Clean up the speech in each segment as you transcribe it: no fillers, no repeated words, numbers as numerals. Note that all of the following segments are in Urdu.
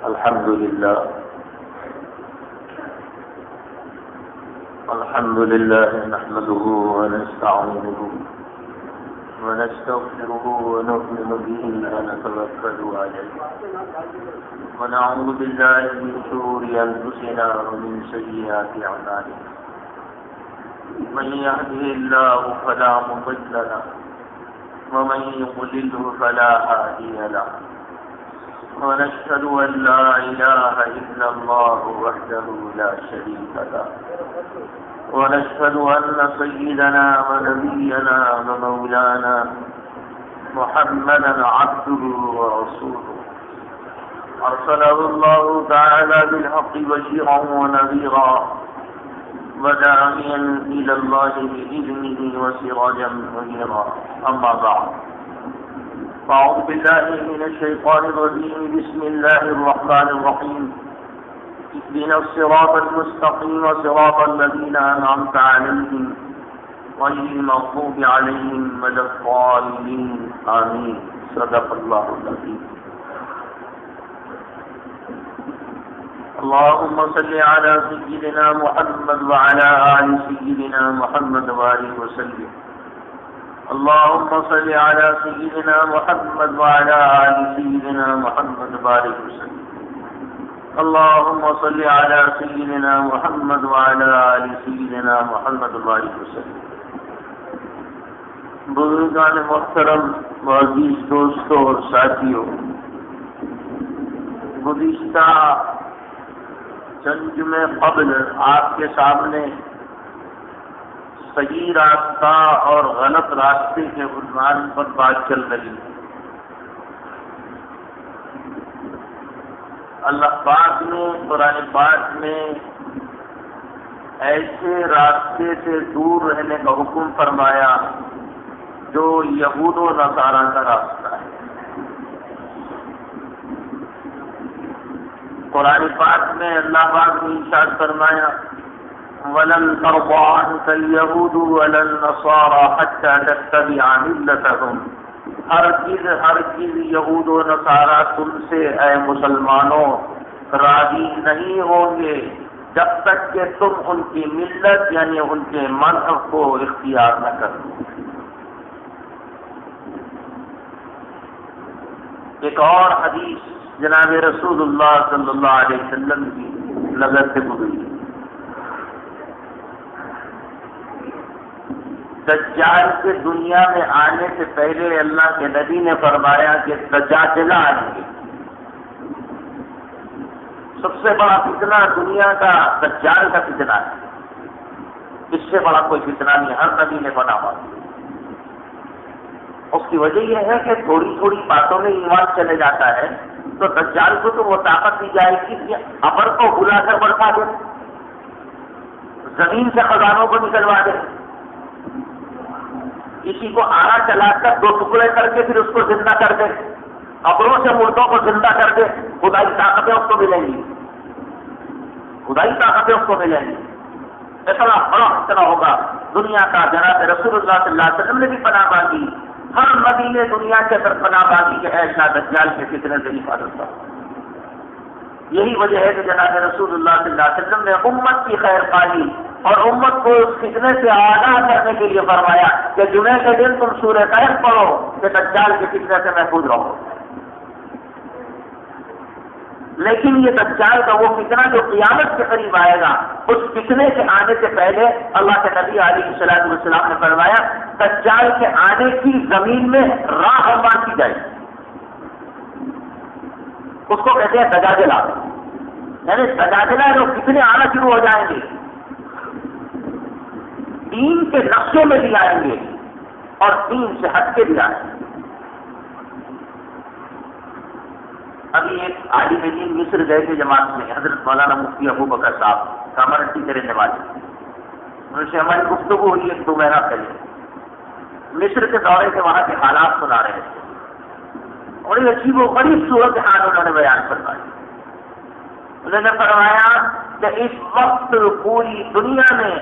الحمد لله نحمده ونستعينه ونستغفره ونؤمن به ونتوكل عليه ونعوذ بالله من شرور أنفسنا ومن سيئات أعمالنا من يهده الله فلا مضل له ومن يضلله فلا هادي له ونشهد أن لا إله إلا الله وحده لا شريك له ونشهد أن سيدنا ونبينا ومولانا محمدا عبده ورسوله أرسله الله تعالى بالحق بشيرا ونذيرا وداعيا إلى الله بإذنه وسراجا منيرا أما بعد أعوذ بالله من الشيطان الرجيم بسم الله الرحمن الرحيم اهدنا الصراط المستقيم صراط الذين أنعمت عليهم غير المغضوب عليهم ولا الضالين آمين صدق الله العظيم اللهم صل على سيدنا محمد وعلى آل سيدنا محمد وآله وسلم اللهم صل على سيدنا محمد وعلى آل سيدنا محمد وبارك وسلم اللهم صل على سيدنا محمد وعلى آل سيدنا محمد وبارك وسلم بزرگان محترم معزز دوستوں اور ساتھیوں، گزشتہ چند جمعے قبل آپ کے سامنے صحیح راستہ اور غلط راستے کے عنوان پر بات چل رہی ہے۔ اللہ پاک نے قرآن پاک میں ایسے راستے سے دور رہنے کا حکم فرمایا جو یہود و نصارہ کا راستہ ہے۔ قرآن پاک میں اللہ پاک نے ارشاد فرمایا وَلَن تَرْضَىٰ عَنكَ الْيَهُودُ وَلَا النَّصَارَىٰ حَتَّىٰ تَتَّبِعَ مِلَّتَهُمْ، ہرگز یہود و نصارہ تم سے اے مسلمانوں راضی نہیں ہوں گے جب تک کہ تم ان کی ملت یعنی ان کے مذہب کو اختیار نہ کرو۔ ایک اور حدیث جناب رسول اللہ صلی اللہ علیہ وسلم کی نظر سے گزری، دجال کے دنیا میں آنے سے پہلے اللہ کے نبی نے فرمایا کہ دجاجلہ آئیں گے۔ سب سے بڑا فتنہ دنیا کا دجال کا فتنہ ہے، اس سے بڑا کوئی فتنہ نہیں، ہر نبی نے بنا ہوا۔ اس کی وجہ یہ ہے کہ تھوڑی تھوڑی باتوں میں ایمان چلے جاتا ہے، تو دجال کو تو وہ طاقت دی جائے گی کہ ابر کو بلا کر بڑھا دے، زمین سے خزانوں کو نکلوا دے، کسی کو آرا چلا کر دو ٹکڑے کر کے پھر اس کو زندہ کر دے، قبروں سے مردوں کو زندہ کر دے۔ خدائی طاقتیں اس کو ملیں گی، خدائی طاقتیں اس کو ملیں گی۔ اتنا بڑا فتنہ ہوگا دنیا کا۔ جناب رسول اللہ صلی اللہ علیہ وسلم نے بھی پناہ مانگی، ہر نبی نے دنیا کے اندر پناہ مانگی کہ ایسا دجال کے فتنے سے حفاظت کرو۔ یہی وجہ ہے کہ جناب رسول اللہ صلی اللہ علیہ وسلم نے امت کی خیر پائی اور امت کو اس فتنے سے آگاہ کرنے کے لیے فرمایا کہ جمعے کے دن تم سورہ کہف پڑھو کہ دجال کے فتنے سے محفوظ رہو۔ لیکن یہ دجال کا وہ فتنہ جو قیامت کے قریب آئے گا، اس فتنے کے آنے سے پہلے اللہ کے نبی علیہ الصلوۃ والسلام نے فرمایا دجال کے آنے کی زمین میں راہ ہموار کی جائے، اس کو کہتے ہیں دجاجلہ، یعنی دجاجلہ جو فتنے آنا شروع ہو جائیں گے، دین کے نقشے میں بھی آئیں گے اور دین سے ہٹ کے بھی آئیں گے۔ ابھی ایک عالم دین مصر گئے تھے جماعت میں، حضرت مولانا مفتی ابو بکر صاحب کامرٹی کے رہنے والے، ان سے ہماری گفتگو ہوئی ایک 2 مہینہ پہلے۔ مصر کے دورے سے وہاں کے حالات سنا رہے تھے، بڑی عجیب و غریب صورت حال انہوں نے بیان فرمائی۔ انہوں نے فرمایا کہ اس وقت پوری دنیا میں،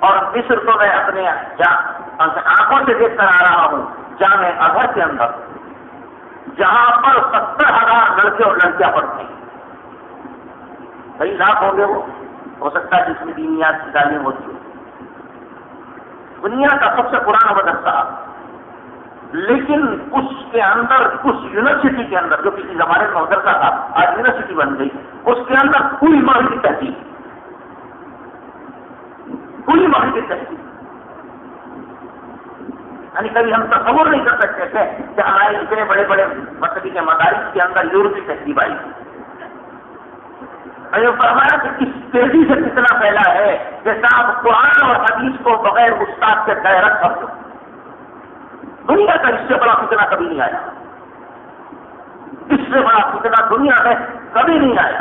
اور مصر کو میں اپنے آنکھوں سے دیکھ کر آ رہا ہوں، جامع ازہر کے اندر جہاں پر 70,000 لڑکے اور لڑکیاں پڑھتے ہیں، کئی لاکھ ہوں گے وہ، ہو سکتا ہے جس میں دینیات کی تعلیم ہوتی ہے، دنیا کا سب سے پرانا مدرسہ، لیکن اس کے اندر، اس یونیورسٹی کے اندر جو کسی زمانے کا مدرسہ تھا آج یونیورسٹی بن گئی، اس کے اندر پوری ماہی کی تحقیق، پوری ماہی کی تحقیق، یعنی کبھی ہم تصور نہیں کر سکتے تھے کہ ہمارے اتنے بڑے بڑے مذہبی کے مدارس کے اندر یورپی تہذیب آئی تھی۔ اور فرمایا کہ اس تیزی سے کتنا پھیلا ہے کہ صاحب قرآن اور حدیث کو بغیر استاد کے غیرت کر دو، دنیا کا اس سے بڑا فتنہ کبھی نہیں آیا، اس سے بڑا فتنہ دنیا میں کبھی نہیں آیا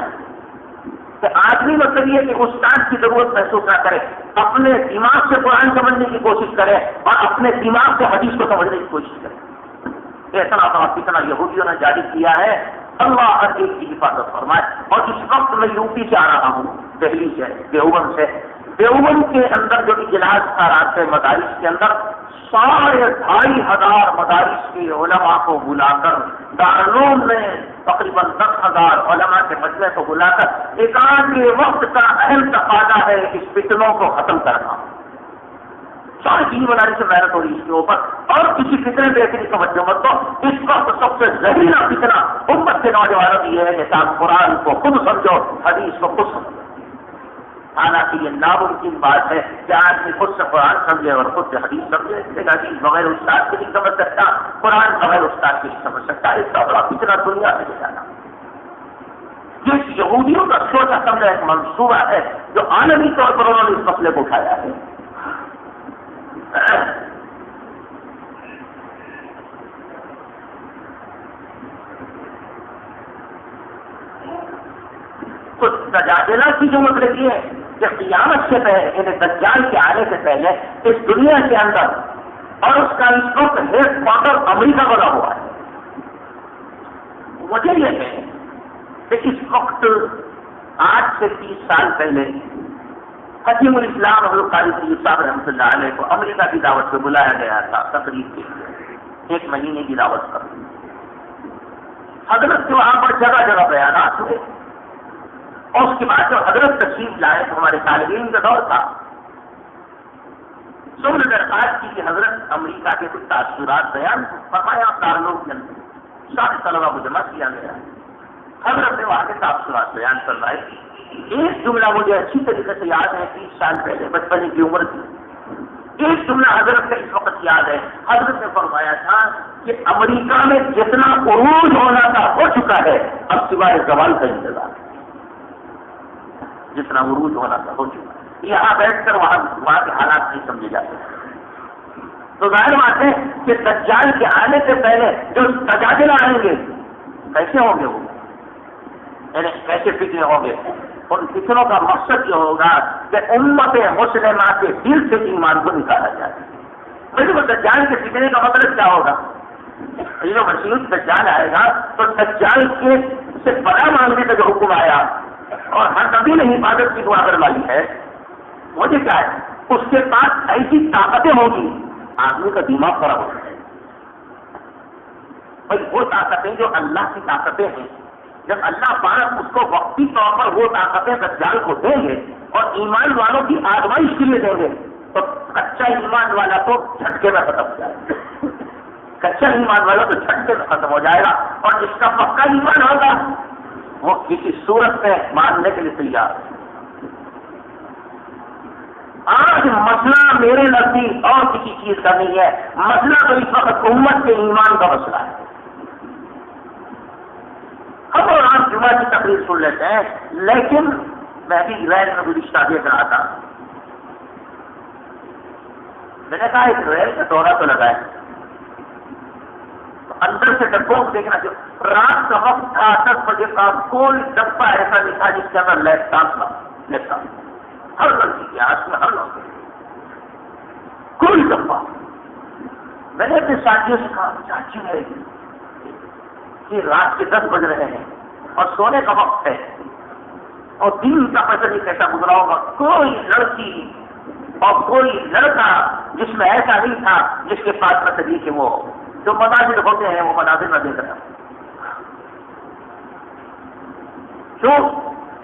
کہ آدمی مطلب یہ کہ استاد کی ضرورت محسوس نہ کرے، اپنے دماغ سے قرآن سمجھنے کی کوشش کرے اور اپنے دماغ سے حدیث کو سمجھنے کی کوشش کرے۔ اتنا بڑا فتنہ یہودیوں نے جاری کیا ہے، اللہ ہر ایک کی حفاظت فرمائے۔ اور اس وقت میں یوپی سے آ رہا ہوں، دہلی سے، دیوبند سے، دیوبند کے اندر جو اجلاس تھا رات سے مدارس کے اندر، 2,500 مدارس کے علماء کو بلا کر، دارالعلوم میں تقریباً 10,000 علماء کے مجمع کو بلا کر، ایک آج کے وقت کا اہم تقاضا ہے اس فتنوں کو ختم کرنا۔ سارے دینی مدارس سے محنت ہو رہی اس کے اوپر، اور کسی فتنے پہ ایسی توجہ مت دو۔ اس وقت سب سے زہریلا فتنہ امت کے نوجوانوں کی یہ ہے کہ آپ قرآن کو خود سمجھو، حدیث کو خود سمجھو۔ حالانکہ یہ ناممکن بات ہے کہ آدمی خود سے قرآن سمجھے اور خود سے حدیث سمجھے، ایک حدیث بغیر استاد کے نہیں سمجھ سکتا، قرآن بغیر استاد کے نہیں سمجھ سکتا۔ اس کا بڑا فتنہ دنیا سے لے جانا، یہ یہودیوں کا سوچا سمجھا ایک منصوبہ ہے جو عالمی طور پر انہوں نے اس مسئلے کو اٹھایا ہے۔ تو تجادلہ کی جو مطلب یہ ہے کہ قیامت سے پہلے، یعنی دجال کے آنے سے پہلے اس دنیا کے اندر، اور اس کا اس وقت ہیڈ کوارٹر امریکہ بنا ہوا ہے۔ وجہ یہ ہے کہ اس وقت آج سے 30 سال پہلے حکیم الاسلام حضرت قاری سید صاحب رحمۃ اللہ علیہ کو امریکہ کی دعوت پہ بلایا گیا تھا تقریب کے لیے، 1 مہینے کی دعوت پر۔ حضرت کے وہاں پر جگہ جگہ بیانات ہوئے، اور اس کے بعد جب حضرت تشریف لائے تو ہمارے طالب علم کا دور تھا، سب نے درخواست کی کہ حضرت امریکہ کے کچھ تاثرات بیان فرمایا، دارالعلوم کے اندر سارے طلبا کو جمع کیا گیا، حضرت نے وہاں کے تاثرات بیان کروائے۔ ایک جملہ مجھے اچھی طریقے سے یاد ہے، 30 سال پہلے بچپنے کی عمر کی، ایک جملہ حضرت کا اس وقت یاد ہے۔ حضرت نے فرمایا تھا کہ امریکہ میں جتنا عروج ہونا تھا ہو چکا ہے، اب سوائے زوال کا انتظار، جتنا عروج ہونا تھا ہو چکا ہے، یہاں بیٹھ کر وہاں کے حالات نہیں سمجھے جاتے۔ تو ظاہر بات ہے کہ دجال کے آنے سے پہلے جو تجادلہ آئیں گے کیسے ہوں گے، وہ یعنی کیسے فتنے ہوں گے؟ ان فتنوں کا مقصد یہ ہوگا کہ امت مسلمہ کے دل سے ایمان کو نکالا جائے۔ لیکن وہ دجال کے فتنے کا مطلب کیا ہوگا؟ یہ مسیح دجال آئے گا تو دجال کے سے پناہ مانگنے کا جو حکم آیا اور ہر نبی نے حفاظت کی دعا کروائی ہے، مجھے کیا ہے اس کے پاس ایسی طاقتیں ہوں گی، آدمی کا دماغ خراب ہو جائے گا۔ بھائی وہ طاقتیں جو اللہ کی طاقتیں ہیں، جب اللہ پاک اس کو وقتی طور پر وہ طاقتیں دجال کو دیں گے اور ایمان والوں کی آزمائش کے لیے دیں گے، تو کچا ایمان والا تو جھٹکے میں ختم ہو جائے گا، کچا ایمان والا تو جھٹکے میں ختم ہو جائے گا، اور جس کا پکا ایمان ہوگا وہ کسی صورت میں ماننے کے لیے تیار ہے۔ آج مسئلہ میرے نزدیک اور کسی چیز کا نہیں ہے، مسئلہ تو اس وقت امت کے ایمان کا مسئلہ ہے۔ ہم اور آپ جمعہ کی تقریر سن لیتے ہیں، لیکن میں بھی ریل میں گزشتہ دیکھ رہا تھا، میں نے کہا ایک ریل کا دورہ تو لگا ہے، اندر سے ڈبوں کو دیکھنا چاہیے۔ رات کا وقت تھا، 10 بجے کا، کوئی ڈبہ ایسا نہیں تھا جس کے اندر لیپ ٹاپ تھا، ہر لڑکی کے ہاتھ میں، ہر لوگ کوئی ڈبہ۔ میں نے اپنے ساتھیوں سے کہا چاچی ہے کہ رات کے 10 بج رہے ہیں اور سونے کا وقت ہے اور دن کا پتہ نہیں کیسا گزرا ہوگا، کوئی لڑکی اور کوئی لڑکا جس میں ایسا نہیں تھا جس کے پاس پتہ کہ وہ جو مناظر ہوتے ہیں وہ مناظر نہ دیکھ رہا۔ کیوں؟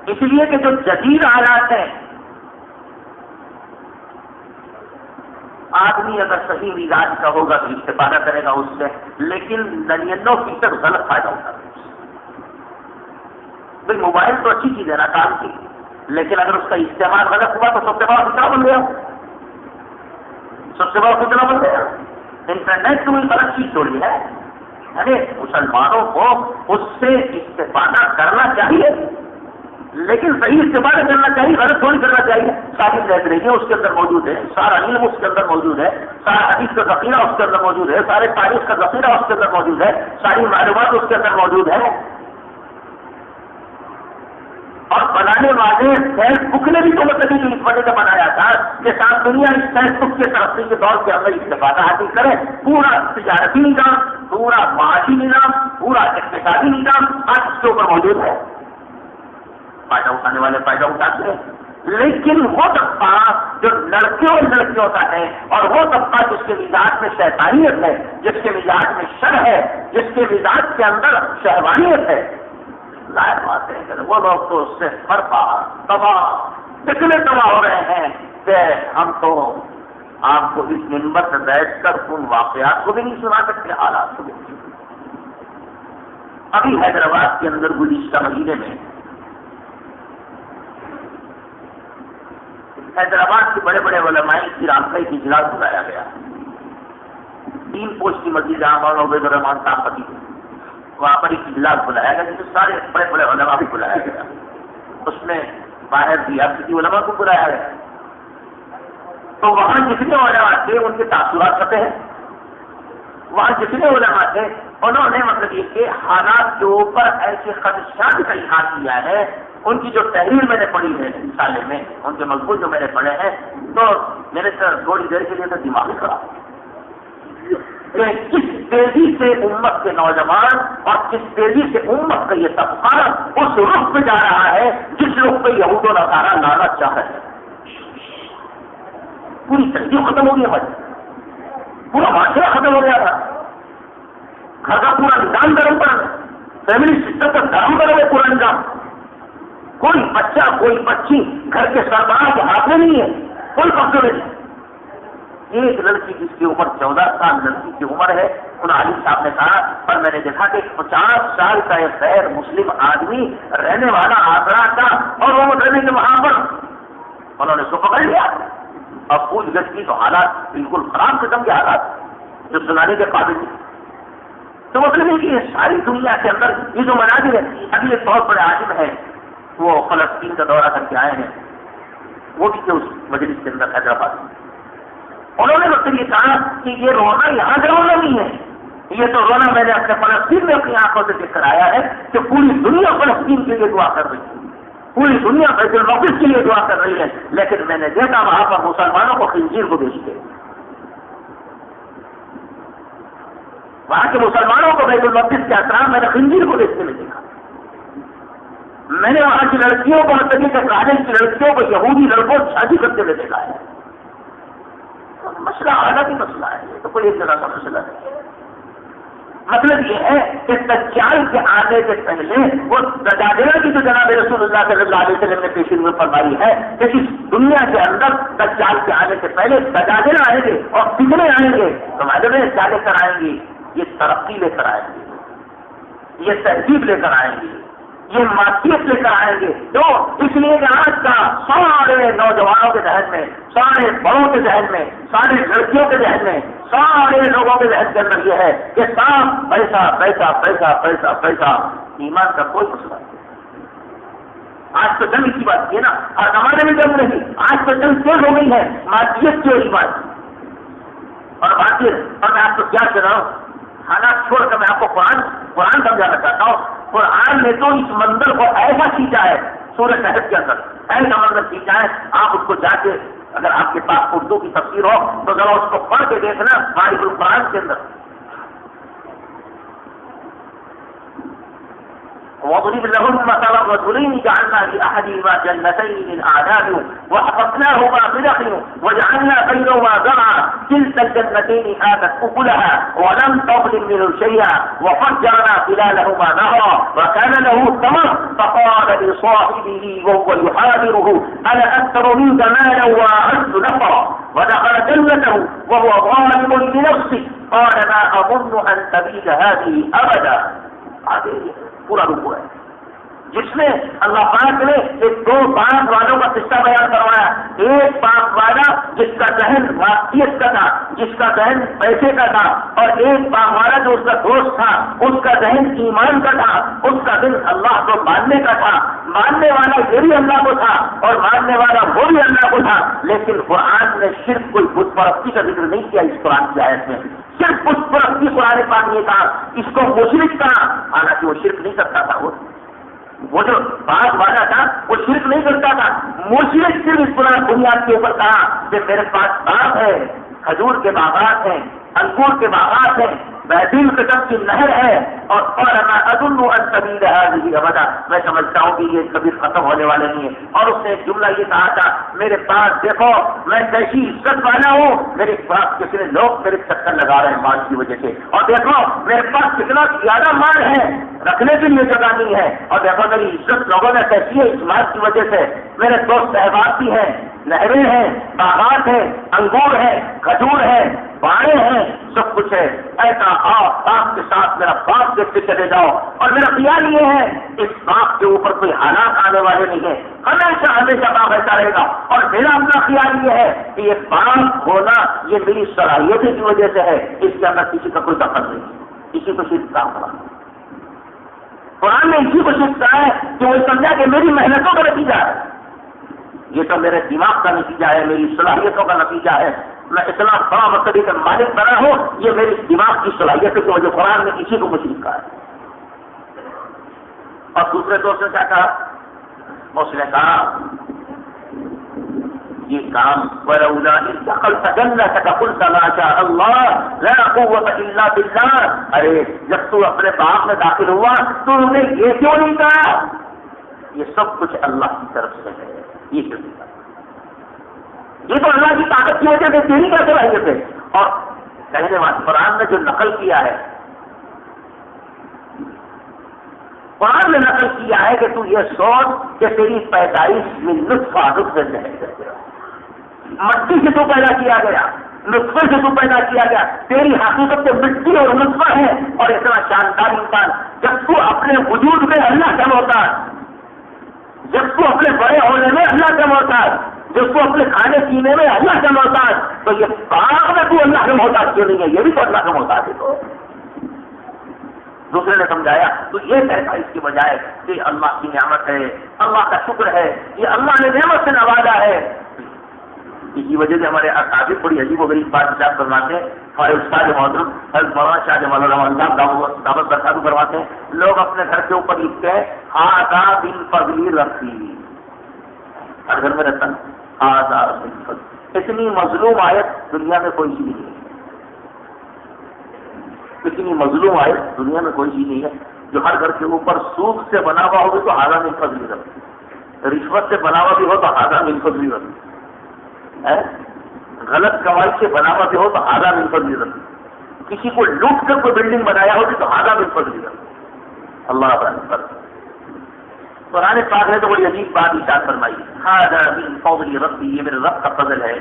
اس لیے کہ جو جدید حالات ہیں، آدمی اگر صحیح مزاج کا ہوگا تو استفادہ کرے گا اس سے، لیکن 99% غلط فائدہ ہوتا ہے۔ بھائی موبائل تو اچھی چیز ہے نا کام کی، لیکن اگر اس کا استعمال غلط ہوا تو سب سے بڑا خطرہ بن گیا، سب سے بڑا خطرہ بن گیا۔ انٹرنیٹ تو ایک الگ چیز تھوڑی ہے، یعنی مسلمانوں کو اس سے استفادہ کرنا چاہیے، لیکن صحیح استفادہ کرنا چاہیے، غلط تھوڑی کرنا چاہیے۔ ساری لائبریریاں اس کے اندر موجود ہے، سارا علم اس کے اندر موجود ہے، سارا حدیث کا ذخیرہ اس کے اندر موجود ہے، سارے تاریخ کا ذخیرہ اس کے اندر موجود ہے، ساری معلومات اس کے اندر موجود ہے۔ اور بنانے والے فیس بک نے بھی تو مطلب اس وجہ سے بنایا تھا کہ ساری دنیا اس فیس بک کے ترقی کے دور کے اندر استفادہ حاصل کرے۔ پورا تجارتی نظام، پورا معاشی نظام، پورا اقتصادی نظام آج اس کے اوپر موجود ہے۔ فائدہ اٹھانے والے فائدہ اٹھاتے ہیں، لیکن وہ طبقہ جو لڑکے اور لڑکیوں کا ہے، اور وہ طبقہ جس کے مزاج میں شیطانیت ہے، جس کے مزاج میں شر ہے، جس کے مزاج کے اندر شہوانیت ہے، ظاہر بات ہے کہ وہ لوگ تو اس سے برباد تباہ اتنے تباہ ہو رہے ہیں کہ ہم تو آپ کو اس منبر سے بیٹھ کر ان واقعات کو بھی نہیں سنا سکتے، حالات کو بھی نہیں۔ ابھی حیدرآباد کے اندر گزشتہ مہینے میں حیدرآباد کے بڑے بڑے علماء کرام کا ایک اجلاس بلایا گیا، 3 پوسٹ کی مسجد جہاں مولانا عبید الرحمان صاحب خطیب، وہاں پر ایک اجلاس بلایا گیا جس میں سارے بڑے بڑے علماء بھی بلایا گیا، اس میں باہر ریاستی علماء کو بلایا گیا۔ تو وہاں جتنے علماء تھے ان کے تاثرات کرتے ہیں، وہاں جتنے علماء تھے انہوں نے مطلب یہ کہ حالات کے اوپر ایسے خدشات کا اظہار کیا ہے۔ ان کی جو تحریر میں نے پڑھی ہے رسالے میں، ان کے مضمون جو میں نے پڑھے ہیں، تو میرے تھوڑی دیر کے لیے تو دماغ ہی خراب کہ کس تیزی سے امت کے نوجوان اور کس تیزی سے امت کا یہ طبقہ اس رخ پہ جا رہا ہے جس رخ پہ یہود و نصارہ لانا چاہتے ہیں۔ پوری تہذیب ختم ہو گئی ہے، پورا معاشرہ ختم ہو گیا تھا، گھر کا پورا نظام درم پر ہے، فیملی سسٹم کا درم پر ہے پورا نظام۔ کوئی بچہ کوئی بچی گھر کے سربراہ کے ہاتھ میں نہیں ہے، کوئی قبضہ نہیں۔ ایک لڑکی جس کی عمر 14 سال لڑکی کی عمر ہے، ان عالم صاحب نے کہا، پر میں نے دیکھا کہ 50 سال کا ایک غیر مسلم آدمی رہنے والا آگرہ کا، اور وہ رہنے کے وہاں پر انہوں نے اس کو پکڑ لیا اور پوچھ گچھ کی، تو حالات بالکل خراب قسم کے حالات جو سنانے کے قابل نہیں۔ تو مطلب ہے کہ یہ ساری دنیا کے اندر یہ جو مناظر ہے، ابھی ایک بہت بڑے عالم ہے، وہ فلسطین کا دورہ کر کے آئے ہیں، وہ بھی تھے اس مجلس کے اندر حیدرآباد میں۔ انہوں نے مجھ سے یہ کہا کہ یہ رونا یہاں کا رونا نہیں ہے، یہ تو رونا میں نے اپنے فلسطین میں اپنی آنکھوں سے دیکھ کر آیا ہے کہ پوری دنیا فلسطین کے لیے دعا کر رہی ہے، پوری دنیا بیت المقدس کے لیے دعا کر رہی ہے، لیکن میں نے دیکھا وہاں پر مسلمانوں کو خنزیر کو بیچتے، وہاں کے مسلمانوں کو بیت المقدس کے احترام میں نے خنزیر کو بیچتے میں دیکھا۔ میں نے وہاں کی لڑکیوں کو مطلب کہ کالج کی لڑکیوں کو یہودی لڑکوں کو شادی کرتے ہوئے دیکھا ہے۔ مسئلہ الگ ہی مسئلہ ہے، یہ تو کوئی ایک جگہ کا مسئلہ نہیں ہے۔ مطلب یہ ہے کہ دجال کے آنے سے پہلے وہ دجاجلہ کی جو جناب رسول اللہ صلی اللہ علیہ وسلم نے پیشین میں فرمائی ہے کہ اس دنیا کے اندر دجال کے آنے سے پہلے دجاجلہ آئیں گے اور فتنے آئیں گے، تو معلوم ہے کیا لے کر آئیں گے؟ یہ ترقی لے کر آئیں گے، یہ تہذیب لے کر آئیں گے، یہ معاشیت لے کر آئیں گے۔ تو اس لیے کہ آج کا سارے نوجوانوں کے ذہن میں، سارے بڑوں کے ذہن میں، سارے لڑکیوں کے ذہن میں، سارے لوگوں کے ذہن کے اندر یہ ہے کہ صاف پیسہ پیسہ پیسہ پیسہ پیسہ، ایمان کا کوئی مسئلہ نہیں۔ آج تو جنگ کی بات کی ہے نا، اور زمانے میں جنگ نہیں، آج تو جنگ تیز ہو گئی ہے معاشیت کی بات۔ اور بات یہ، اور میں آپ کو کیا کہہ رہا ہوں، حالات چھوڑ کر میں آپ کو قرآن سمجھانا چاہتا ہوں۔ قرآن نے تو اس منظر کو ایسا کھینچا ہے، سورہ کہف کے اندر ایسا منظر کھینچا ہے، آپ اس کو جا کے اگر آپ کے پاس اردو کی تفسیر ہو تو ذرا اس کو پڑھ کے دیکھنا، معارف القرآن کے اندر وَضْرِبْ لَهُم مَثَلَ الرَّجُلَيْنِ جَعَلْنَا لأحدهما جنتين من أعناب وحفظناهما بنخل وجعلنا بينهما زرعا كلتا الجنتين آتت أكلها ولم تظلم منه شيئا وفجرنا خلالهما نهرا وكان له ثمر فقال لصاحبه وهو يحاوره أنا أكثر منك مالا وأعز نفرا ودخل جنته وهو ظالم لنفسه قال ما أظن أن تبيد هذه أبدا. پورا رکو ہے جس میں اللہ پاک نے ایک دو بات والوں کا قصہ بیان کروایا. ایک بات والا جس کا ذہن واقعیت کا تھا, جس کا ذہن پیسے کا تھا, اور ایک بات والا جو اس کا دوست تھا, اس کا ذہن ایمان کا تھا, اس کا دل اللہ کو ماننے کا تھا. ماننے والا یہ بھی اللہ کو تھا اور ماننے والا وہ بھی اللہ کو تھا. لیکن قرآن نے صرف کوئی بت پرستی کا ذکر نہیں کیا. اس قرآن کی آیت میں صرف بت پرستی قرآن پاک نے کہا, اس کو مشرک کہا, حالانکہ وہ شرک نہیں کرتا تھا. وہ جو باغ والا تھا وہ شرک نہیں کرتا تھا. مشرک صرف اس قرآن بنیاد کے اوپر کہا کہ میرے پاس باغ ہے, کھجور کے باغات ہیں, انگور کے باغات ہیں, بہترین قسم کی نہر ہے, اور میں سمجھتا ہوں کہ یہ کبھی ختم ہونے والے نہیں ہے. اور اس نے ایک جملہ یہ کہا تھا, میرے پاس دیکھو میں کیسی عزت والا ہوں, میرے پاس کتنے لوگ میرے چکر لگا رہے ہیں مال کی وجہ سے, اور دیکھو میرے پاس کتنا زیادہ مال ہے, رکھنے کے لیے جگہ نہیں ہے, اور دیکھو میری عزت لوگوں میں کیسی ہے اس مال کی وجہ سے. میرے دوست احباب بھی ہیں, نہریں ہیں, باغات ہیں, انگور ہے, کھجور ہے, باڑے ہیں, سب کچھ ہے. ایسا باغ کے ساتھ میرا باغ دیکھتے چلے جاؤ, اور میرا خیال یہ ہے اس باغ کے اوپر کوئی حالات آنے والے نہیں ہیں, ہمیشہ ہمیشہ باغ ایسا رہے گا. اور میرا اپنا خیال یہ ہے کہ یہ باغ ہونا یہ میری صلاحیتوں کی وجہ سے ہے, اس کے اندر کسی کا کوئی دخل نہیں, کسی کو صرف کام کرا. قرآن نے اسی کو صرف کہا ہے کہ وہ سمجھا کہ میری محنتوں کا نتیجہ ہے, یہ تو میرے دماغ کا نتیجہ ہے, میری صلاحیتوں کا نتیجہ ہے. میں اتنا بڑا مقصدی کا مالک بنا ہوں, یہ میری دماغ کی صلاحیتوں کی وجہ. قرآن نے اسی کو مشرک کہا ہے. اور دوسرے دوست نے کیا کہا, اس نے کہا یہ کام ولولا اذ دخلت جنتك قلت ما شاء الله لا قوة الا بالله. ارے جب تو اپنے باغ میں داخل ہوا تو انہوں نے یہ کیوں نہیں کہا یہ سب کچھ اللہ کی طرف سے ہے, یہ کیوں نہیں کہا, یہ تو اللہ کی طاقت کی وجہ سے تیری کیا صلاحیت ہے. اور کہنے والے قرآن نے جو نقل کیا ہے, قرآن نے نقل کیا ہے کہ تو یہ سوچ کہ تیری پیدائش میں نطفہ نطفے سے ہے, مٹی سے تو پیدا کیا گیا, نطفے سے تو پیدا کیا گیا, تیری حقیقت تو مٹی اور نطفہ ہے. اور اتنا شاندار انسان جب تو اپنے وجود میں اللہ کا محتاج, جب تو اپنے بڑے ہونے میں اللہ کا محتاج, جب تو اپنے کھانے پینے میں اللہ کا محتاج, تو یہ باغ میں تو اللہ کا محتاج کیوں نہیں ہے, یہ بھی تو اللہ کا محتاج ہے. تو دوسرے نے سمجھایا تو یہ کہتا اس کی بجائے کہ اللہ کی نعمت ہے, اللہ کا شکر ہے, یہ اللہ نے نعمت سے نوازا ہے. اسی وجہ سے ہمارے اکابر بڑی عجیب و غریب بات یاد فرماتے ہیں. ہمارے استاد محترم حضرت مولانا شاہ جمال الرحمن صاحب دعوت برکات کرواتے ہیں. لوگ اپنے گھر کے اوپر لکھتے ہیں ہذا بالفضل ربی, ہر گھر میں رہتا ہے ہذا بالفضل. اتنی مظلوم آیت دنیا میں کوئی چیز نہیں ہے, اتنی مظلوم آیت دنیا میں کوئی چیز نہیں ہے جو ہر گھر کے اوپر سود سے بنا ہوا ہو تو ہذا بالفضل ربی, رشوت سے بنا ہوا بھی ہو تو ہذا بالفضل ربی, غلط کمائی سے بنا ہوا بھی ہو تو ہذا بالفضل ربی, کسی کو لوٹ کر کوئی بلڈنگ بنایا ہو تو ہذا بالفضل ربی. اللہ اکبر. قرآن پاک نے تو بڑی عجیب بات ارشاد فرمائی, ہذا من فضل ربی, یہ میرے رب کا فضل ہے.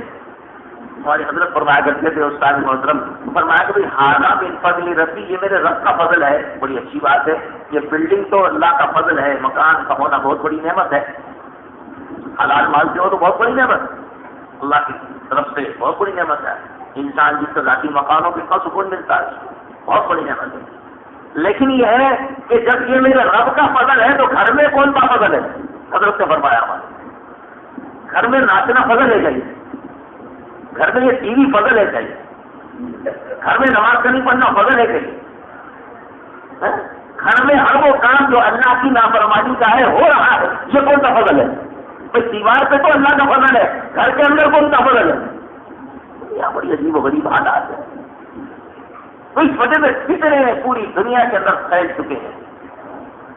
ہماری حضرت فرمایا کرتے تھے استاد محترم, فرمایا کہ ہذا من فضل ربی, یہ میرے رب کا فضل ہے. بڑی اچھی بات ہے, یہ بلڈنگ تو اللہ کا فضل ہے, مکان کا ہونا بہت بڑی نعمت ہے, حلال مال سے ہو تو بہت بڑی نعمت, اللہ کی طرف سے بہت بڑی نعمت ہے. انسان جس کو ذاتی مکانوں کے کا سکون ملتا ہے, بہت بڑی نعمت ہے. لیکن یہ ہے کہ جب یہ میرے رب کا فضل ہے تو گھر میں کون سا فضل ہے؟ حضرت نے فرمایا ہمارے گھر میں ناچنا فضل ہے چاہیے, گھر میں یہ ٹی وی فضل ہے چاہیے, گھر میں نماز نہیں پڑھنا فضل ہے چاہیے, گھر میں ہر وہ کام جو اللہ کی نافرمانی کا ہے ہو رہا ہے, یہ کون سا فضل ہے؟ بھائی دیوار پہ تو اللہ کا فضل ہے, گھر کے اندر کون سا فضل ہے؟ یہ بڑی عجیب و غریب حالات ہے. تو اس وجہ سے کتنے پوری دنیا کے اندر پھیل چکے ہیں,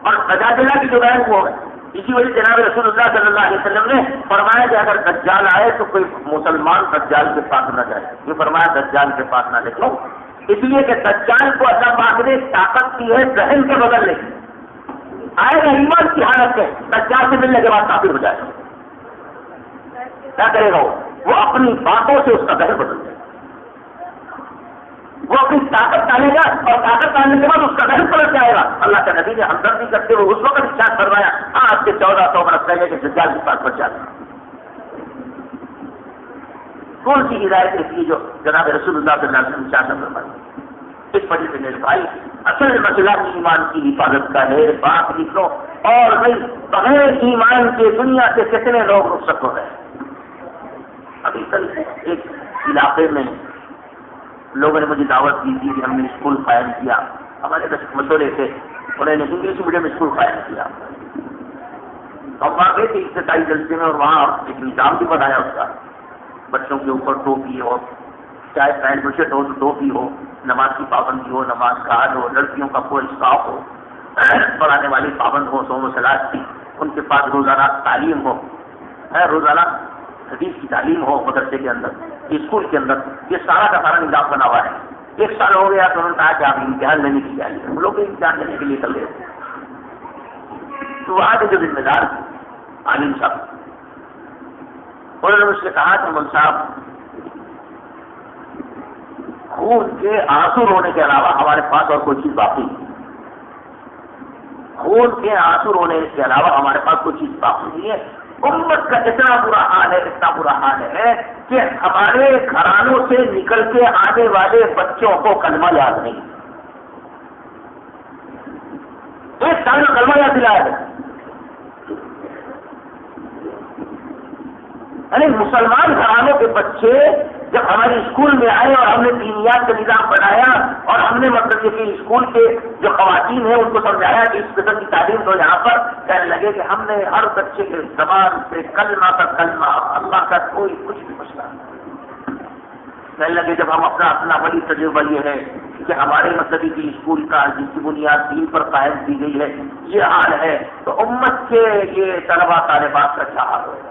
اور سجادلہ کی جو بہن وہ ہے اسی وجہ جناب رسول اللہ صلی اللہ علیہ وسلم نے فرمایا کہ اگر دجال آئے تو کوئی مسلمان دجال کے پاس نہ جائے. یہ فرمایا دجال کے پاس نہ لے. کیوں؟ اس لیے کہ دجال کو اللہ پاک نے طاقت کی ہے ذہن کے بدل لے. آئے گا ایمان کی حالت میں، دجال سے ملنے کے بعد کافر ہو جائے گا. کیا کرے گا وہ اپنی باتوں سے اس کا ذہن بدل جائے گا. وہ اپنی طاقت ڈالے گا اور طاقت ڈالنے کے بعد اس کا ذہن پلٹ جائے گا. اللہ کے نبی نے ہمدردی کرتے ہوئے اس وقت ارشاد فرمایا آج سے 1400 برس پہلے کے دجال کے پاس پہنچا گیا. کون سی ہدایت اس کی جو جناب رسول اللہ صلی اللہ علیہ وسلم ارشاد فرمایا. اس وجہ سے میرے بھائی اصل مسئلہ ایمان کی حفاظت کا ہے. بات لکھ لو. اور بھائی بغیر ایمان کے دنیا سے کتنے لوگ رخصت ہو رہے ہیں. ابھی کل ایک علاقے میں لوگوں نے مجھے دعوت دی تھی کہ ہم نے اسکول قائم کیا. ہمارے مشورے تھے، انہوں نے انگلش میڈیم اسکول قائم کیا. ہم وہاں گئے تھے افتتاحی جلسے میں اور وہاں ایک نظام بھی بنایا اس کا. بچوں کے اوپر ٹوپی ہو، چاہے پینٹ بشرٹ ہو تو ٹوپی ہو، نماز کی پابندی ہو، نماز کا حال ہو، لڑکیوں کا کوئی اسٹاف ہو، پڑھانے والی پابند ہو، صوم و صلاۃ کی ان کے پاس روزانہ تعلیم ہو، روزانہ حدیث کی تعلیم ہو مدرسے کے اندر، اسکول کے اندر. یہ سارا کا سارا نظام بنا ہوا ہے. 1 سال ہو گیا تو انہوں نے کہا کہ آپ امتحان لینے کی تیاری ہے. ہم لوگ امتحان لینے کے لیے کر رہے تھے. تو وہاں کے جو ذمہ دار عالم صاحب انہوں نے مجھ سے کہا کہ مول صاحب خون کے آنسو رونے کے علاوہ ہمارے پاس اور کوئی چیز باقی نہیں. خون کے آنسو رونے کے علاوہ ہمارے پاس کوئی چیز باقی نہیں ہے. امت کا اتنا برا حال ہے، اتنا برا حال ہے کہ ہمارے گھرانوں سے نکل کے آنے والے بچوں کو کلمہ یاد نہیں. 1 سال میں کلمہ یاد دلایا ہے. یعنی مسلمان گھرانوں کے بچے جب ہمارے اسکول میں آئے اور ہم نے دینیات کا نظام بنایا اور ہم نے مطلب یہ کہ اسکول کے جو خواتین ہیں ان کو سمجھایا کہ اس قسم کی تعلیم تو یہاں پر کہنے لگے کہ ہم نے ہر بچے کے زبان سے کلمہ کا کلمہ، اللہ کا کوئی کچھ بھی مسئلہ. کہنے لگے جب ہم اپنا بڑی تجربہ یہ ہے کہ ہمارے مذہبی کی اسکول کا جس کی بنیاد دین پر قائم کی گئی ہے یہ حال ہے تو امت کے یہ طلبا طالبات کا کیا حال ہے.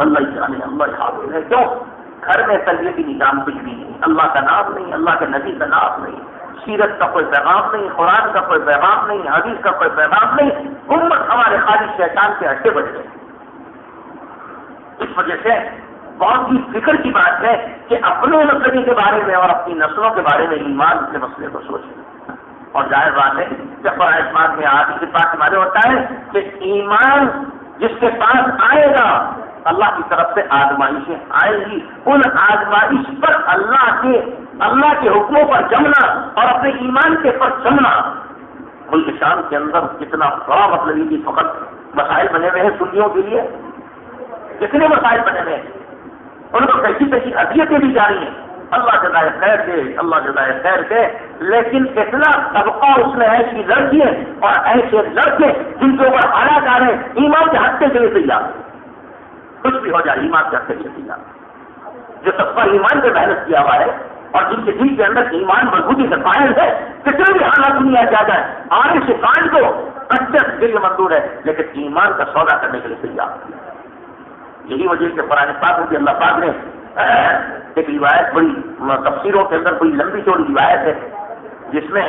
اللہ جانے اللہ حاضر ہے. کیوں؟ گھر میں تربیتی نظام کچھ بھی نہیں، اللہ کا نام نہیں، اللہ کے نبی کا نام نہیں، سیرت کا کوئی پیغام نہیں، قرآن کا کوئی پیغام نہیں، حدیث کا کوئی پیغام نہیں. امت ہمارے خالی شیطان کے اڈے بج گئے. اس وجہ سے بہت ہی فکر کی بات ہے کہ اپنے مسئلے کے بارے میں اور اپنی نسلوں کے بارے میں ایمان کے مسئلے کو سوچیں. اور ظاہر بات ہے کہ قرآن پاک میں آج کے پاس معلوم ہوتا ہے کہ ایمان جس کے پاس آئے گا اللہ کی طرف سے آزمائشیں آئیں گی. ان آزمائش پر اللہ کے حکموں پر جمنا اور اپنے ایمان کے پر جمنا. ملک شام کے اندر کتنا بڑا مطلب یہ فقط مسائل بنے ہوئے ہیں سنیوں کے لیے. کتنے مسائل بنے ہوئے ہیں، ان کو کیسی کیسی اذیتیں بھی جاری ہیں. اللہ جزائے خیر دے، اللہ جزائے خیر دے. لیکن اتنا طبقہ اس میں ایسی لڑکیاں اور ایسے لڑکے جن کے اوپر حالات آ رہے ہیں ایمان کے ہتھے کے لیے تیار، کچھ بھی ہو جائے ایمان کے ہتھے کے لیے تیار. جو طبقہ ایمان پہ محنت کیا ہوا ہے اور جن کے دل کے اندر ایمان مضبوطی سے قائم ہے، کتنے بھی حالات دنیا سے آ جائے آنے سے کان کو اچھے دل منظور ہے لیکن ایمان کا سودا کرنے کے لیے تیار. یہی وجہ کہ قرآن پاک میں اللہ پاک نے ایک روایت بڑی تفسیروں کے اندر بڑی لمبی چوڑی روایت ہے جس میں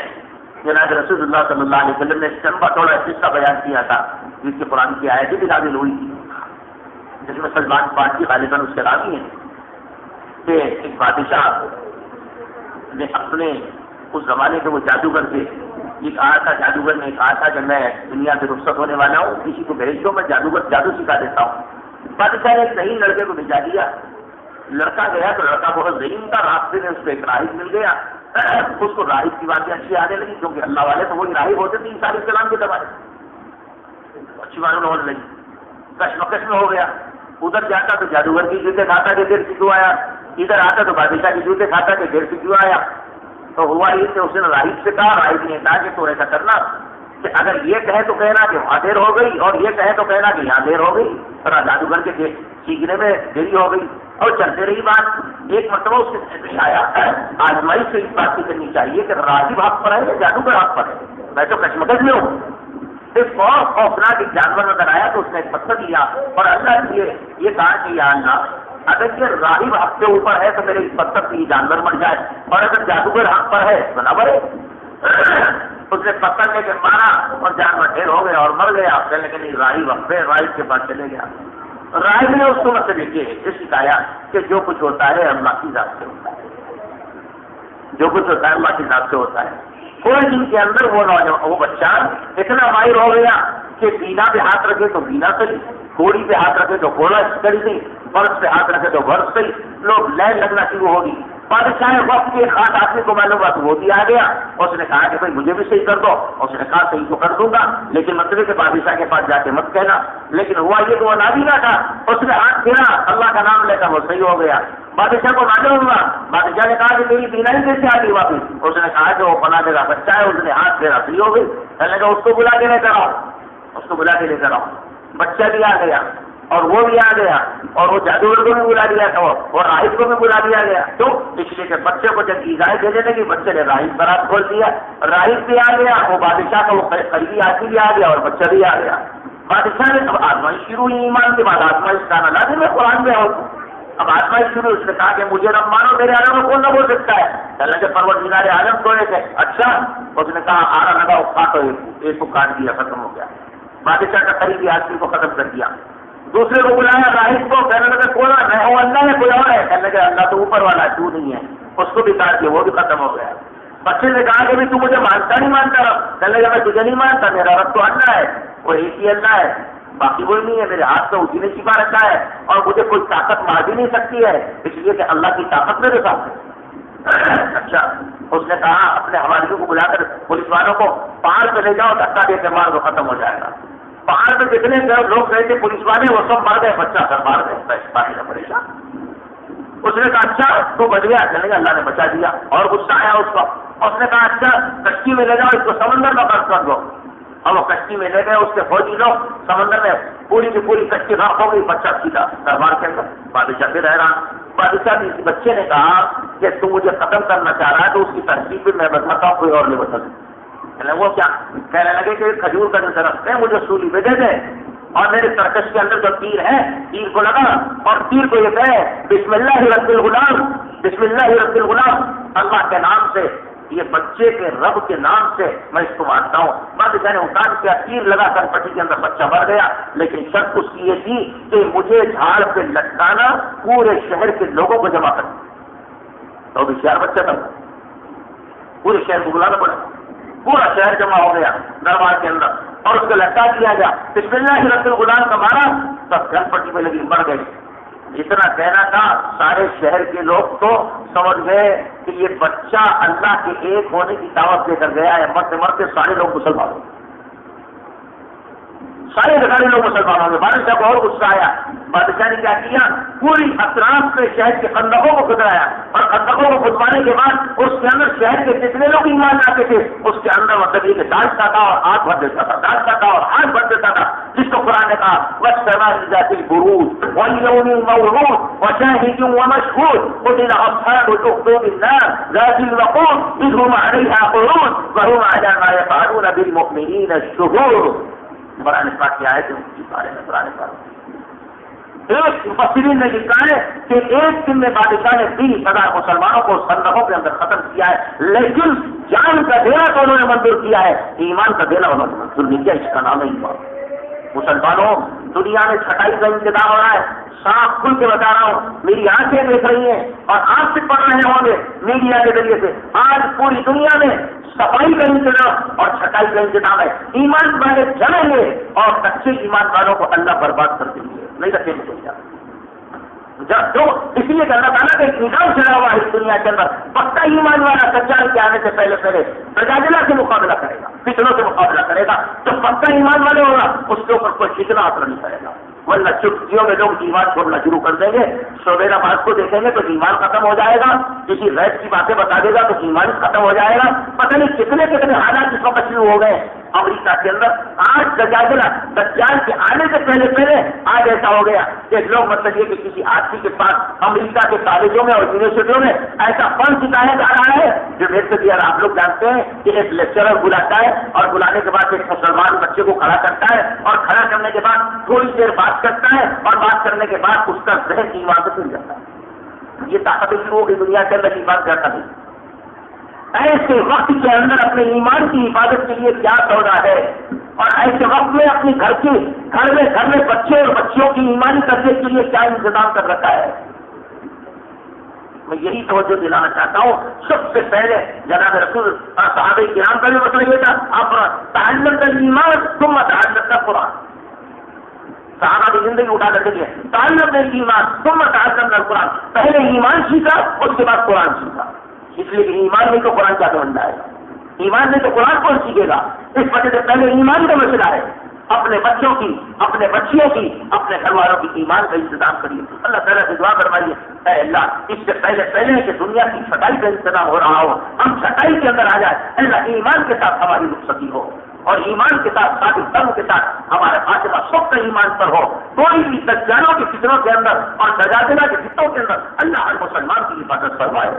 جناب رسول اللہ صلی اللہ علیہ وسلم نے لمبا چوڑا قصہ بیان کیا تھا جس کے قرآن کی آیتیں بھی نازل ہوئی تھی، جس میں سلمان فارسی غالباً اس کے راوی ہیں کہ ایک بادشاہ نے اپنے اس زمانے کے وہ جادوگر تھے، یہ کہا تھا جادوگر نے کہا تھا کہ میں دنیا سے رخصت ہونے والا ہوں، کسی کو بھیج دو میں جادو سکھا دیتا ہوں. بادشاہ نے ایک صحیح لڑکے کو بھیجا دیا. لڑکا گیا تو لڑکا بہت ذہین تھا، راستے میں اس کو ایک راہب مل گیا. اس کو راہب کی باتیں اچھی آنے لگی کیونکہ اللہ والے تو وہی راہب ہوتے تھے عیسیٰ علیہ السلام کے زمانے، اچھی معلوم ہونے لگی. کشمکش میں ہو گیا. ادھر جاتا تو جادوگر کی جوتے کھاتا کہ دیر سے کیوں آیا، ادھر آتا تو بادشاہ کی جوتے کھاتا کہ دیر سے کیوں آیا. تو ہوا یہ کہ اس نے راہب سے کہا، راہب نے کہا کہ تو ایسا کرنا کہ اگر یہ کہے تو کہنا کہ وہاں دیر ہو گئی اور یہ کہے تو کہنا کہ یہاں دیر ہو گئی. اور جادوگر کے سیکھنے میں دیری ہو گئی اور چلتے رہی بات. ایک مرتبہ اس کے پیش آیا، آزمائش سے اس بات کی کرنی چاہیے کہ راہب حق پر ہے یا جادوگر حق پر ہے. میں تو کشمکش میں ہوں. ایک اور خوفناک ایک جانور نظر آیا تو اس نے ایک پتھر لیا اور اللہ سے یہ کہا کہ یا اللہ اگر یہ راہب حق کے اوپر ہے تو میرے اس پتھر سے یہ جانور مر جائے، اور اگر جادوگر حق پر ہے تو نہ مرے۔ اس نے پتھر لے کے مارا اور جانور ڈھیر ہو گیا اور مر گیا۔ کہنے کے لیے راہب حق پہ راہب کے پاس چلے گیا۔ راہب نے اس کو مسئلے کے سکھایا کہ جو کچھ ہوتا ہے اللہ کی ذات سے ہوتا ہے، جو کچھ ہوتا ہے اللہ کی ذات سے ہوتا ہے۔ تھوڑے دن کے اندر وہ بچہ اتنا ماہر ہو گیا کہ بینا پہ ہاتھ رکھے تو بینا چلی، گھوڑی پہ ہاتھ رکھے تو گھوڑا چلی گئی، برس پہ ہاتھ رکھے تو برس گئی، لوگ لائن لگنا شروع ہوگی۔ بادشاہ وقت کے خاص آدمی کو معلوم ہوا تو وہ بھی آ گیا، اس نے کہا کہ بھائی مجھے بھی صحیح کر دو۔ اس نے کہا صحیح تو کر دوں گا لیکن مسئلے کے بادشاہ کے پاس جا کے مت کہنا۔ لیکن ہوا یہ کہ وہ نابینا تھا، اس نے ہاتھ پھیرا، اللہ کا نام لے کر وہ صحیح ہو گیا۔ بادشاہ کو معلوم ہوا، بادشاہ نے کہا کہ میری بینائی کیسے آ گئی واپس؟ اس نے کہا کہ وہ فلاں جگہ بچہ ہے، اس نے ہاتھ پھیرا صحیح ہو گئی۔ کہنے لگا اس کو بلا کے لے کر آؤ، اس کو بلا کے لے کر آؤ۔ بچہ بھی آ گیا اور وہ بھی آ گیا اور وہ جادوگر کو بھی بلا دیا تھا اور راہب کو بھی بلا دیا گیا۔ تو اس لیے کہ بچے کو جب ایزائیں دینے لگی بچے نے راہب پر ہاتھ کھول دیا، راہب بھی آ گیا، وہ بادشاہ کا وہ قریبی آدمی بھی آ گیا اور بچہ بھی آ گیا۔ بادشاہ نے اب آزمائش شروع ہوئی، ایمان کے بعد آزمائش کا لازم ہے قرآن میں ہو۔ اب آزمائش شروع، اس نے کہا کہ مجھے رب مانو، میرے عالم میں کون نہ بول سکتا ہے؟ اللہ کے پروردگار عالم سونے تھے۔ اچھا، اس نے کہا آرا لگا کاٹو، ایک کو کاٹ دیا، ختم ہو گیا۔ بادشاہ کا قریبی آدمی کو ختم کر دیا۔ دوسرے کو بلایا راہب کو، کہنے لگا کون ہے؟ میں ہوں، اللہ ہے، کوئی اور ہے؟ کہنے لگا اللہ تو اوپر والا ہے، تو نہیں ہے۔ اس کو بھی کاٹ دیا، وہ بھی ختم ہو گیا۔ بچے نے کہا کہ تو مجھے مانتا نہیں مانتا رب؟ کہنے لگا میں تجھے نہیں مانتا، میرا رب تو اللہ ہے، وہ ایک ہی اللہ ہے، باقی کوئی نہیں ہے، میرے ہاتھ سے اسی نے چھپا رکھا ہے اور مجھے کوئی طاقت مار بھی نہیں سکتی ہے، اس لیے کہ اللہ کی طاقت میرے ساتھ ہے۔ اچھا، اس نے کہا اپنے حواریوں کو بلا کر پولیس والوں کو پہاڑ پہ لے جاؤ، دھکا دے کے مار دو، ختم ہو جائے گا۔ پہاڑ پہ جتنے لوگ گئے تھے پولیس والے وہ سب مار گئے، بچہ سر مار گئے، پریشان۔ اس نے کہا اچھا تو بچ گیا؟ چلے گا، اللہ نے بچا دیا۔ اور غصہ آیا اس کو، اس نے کہا اچھا کشتی میں لے جاؤ، اس کو سمندر میں غرق کر دو۔ اور وہ کشتی میں لے گئے، اس کے فوجی لوگ سمندر میں پوری کی پوری کشتی غرق ہو گئی، بچہ سیدھا دربار کے اندر۔ بادشاہ پھر حیران، بادشاہ نے بچے نے کہا کہ تم مجھے ختم کرنا چاہ رہا ہے تو اس کی ترتیب میں بتاتا ہوں، کوئی اور نہیں بتا سکتا۔ وہ کیا کہنے لگے کہ کھجور کا جو درخت ہے مجھے سولی پہ دے دے، اور میرے سرکش کے اندر جو تیر ہے تیر کو لگا اور تیر کو یہ کہے بسم اللہ رب الغلام، بسم اللہ رب الغلام، اللہ کے نام سے، یہ بچے کے رب کے نام سے میں اس کو مانتا ہوں۔ بادشاہ نے اٹھان کیا، تیر لگا کر پٹی کے اندر بچہ مر گیا، لیکن شرط اس کی یہ تھی کہ مجھے جھاڑ پہ لٹکانا، پورے شہر کے لوگوں کو جمع کرنا۔ تو بھی شہر بچہ تھا، پورے شہر کو بلانا پڑا، پورا شہر جمع ہو گیا دربار کے اندر اور اس کو لٹکا دیا گیا۔ بسم اللہ رب الغلام کا مارا، سب گھر پٹی میں لگی، مر گئے۔ جتنا کہنا تھا سارے شہر کے لوگ تو سمجھ گئے کہ یہ بچہ اللہ کے ایک ہونے کی دعوت دے کر گیا ہے، مرتے مرتے سارے لوگ مسلمان ہو گئے، سارے لوگ مسلمان ہوں گے۔ بادشاہ کو اور غصہ آیا، بادشاہ نے کیا کیا، پوری اطراف میں شہر کے خندقوں کو کھدوایا، اور خندقوں کو کھدوانے کے بعد اس کے اندر شہر کے جتنے لوگ ایمان لاتے تھے اس کے اندر مطلب یہ کہ ڈالتا تھا اور ہاتھ بھر دیتا تھا، ڈالتا تھا اور ہاتھ بھر دیتا تھا، جس کو قرآن نے کہا وَالسَّمَاءِ ذَاتِ الْبُرُوجِ وَالْيَوْمِ الْمَوْعُودِ وَشَاهِدٍ وَمَشْهُودٍ قُتِلَ أَصْحَابُ الْأُخْدُودِ النَّارِ ذَاتِ الْوَقُودِ إِذْ هُمْ عَلَيْهَا قُعُودٌ وَهُمْ عَلَىٰ مَا يَفْعَلُونَ بِالْمُؤْمِنِينَ شُهُودٌ۔ قرآن پاک کی آیت ہے اس کے بارے میں قرآن پاک ایک مفسرین نے لکھا ہے کہ ایک دن میں بادشاہ نے 20,000 مسلمانوں کو خندقوں کے اندر ختم کیا ہے، لیکن جان کا دینا تو انہوں نے منظور کیا ہے، ایمان کا دینا انہوں نے منظور نہیں کیا۔ اس کا نام ہے ایمان۔ مسلمانوں، دنیا میں چھٹائی کا انتظام ہو رہا ہے، صاف کھل کے بتا رہا ہوں، میری آنکھیں دیکھ رہی ہیں اور آپ سے پڑھ رہے ہوں گے میڈیا کے ذریعے سے، آج پوری دنیا میں صفائی کا انتظام اور چھٹائی کا انتظام ہے۔ ایمان والے جلیں گے اور کچے ایمان والوں کو اللہ برباد کر دیں گے، نہیں رکھیں گے دنیا جب تو اس لیے کہ اللہ تعالیٰ کا ایک نظام چلا ہوا ہے اس دنیا کے اندر، پکا ایمان والا سچائی کے آنے سے پہلے تجادلہ سے مقابلہ کرے گا، فتنوں سے مقابلہ کرے گا۔ جو پکا ایمان والے ہوگا اس کے اوپر کوئی فتنہ اثر نہیں کرے گا، ورنہ چٹکیوں میں لوگ ایمان چھوڑنا شروع کر دیں گے، سویرا بات کو دیکھیں گے تو ایمان ختم ہو جائے گا، کسی غیب کی باتیں بتا دے گا تو ایمان ختم ہو جائے گا۔ پتہ نہیں کتنے حالات اس وقت شروع ہو گئے امریکہ کے اندر آج دجال کے آنے سے پہلے آج ایسا ہو گیا کہ لوگ مطلب یہ کہ کسی آدمی کے پاس امریکہ کے کالجوں میں اور یونیورسٹیوں میں ایسا فن سکھایا جا رہا ہے جو میرے سے یار آپ لوگ جانتے ہیں کہ ایک لیکچرر بلاتا ہے اور بلانے کے بعد ایک مسلمان بچے کو کھڑا کرتا ہے اور کھڑا کرنے کے بعد تھوڑی دیر بات کرتا ہے اور بات کرنے کے بعد اس کا ذہن ایمان سے کھل جاتا ہے. یہ طاقت شروع ہوگی دنیا کے اندر ایمان کرتا نہیں. ایسے وقت کے اندر اپنے ایمان کی حفاظت کے لیے کیا سودا ہے اور ایسے وقت میں اپنے گھر میں بچے اور بچیوں کی ایمانی کرنے کے لیے کیا انتظام کر رکھا ہے. میں یہی توجہ دلانا چاہتا ہوں. سب سے پہلے جناب رسول اور صحابہ کرام کا بھی مطلب یہ تھا آپ تعلق ایمان ثم تعلق قرآن. صحابہ کی زندگی اٹھا کر کے تعلق ایمان ثم تعلق قرآن. پہلے ایمان سیکھا اس کے بعد قرآن سیکھا. اس لیے کہ ایمان نہیں تو قرآن کیا بن جائے گا. ایمان نہیں تو قرآن کون سیکھے گا. اس وجہ سے پہلے ایمان کا مسئلہ ہے. اپنے بچوں کی اپنے بچیوں کی اپنے گھر والوں کی ایمان کا انتظام کریے. اللہ تعالیٰ سے دعا کروائیے اے اللہ اس سے پہلے کہ دنیا کی سچائی کا انتظام ہو رہا ہو ہم سچائی کے اندر آ جائے. اللہ ایمان کے ساتھ ہماری رخصتی ہو اور ایمان کے ساتھ ثابت قدم کے ساتھ ہمارے فاطمہ سب کا ایمان پر ہو. کوئی بھی دجالوں کے فتنوں کے اندر اور دجاجلہ کے فتنوں کے اندر اللہ ہر مسلمان کی حفاظت فرمائے.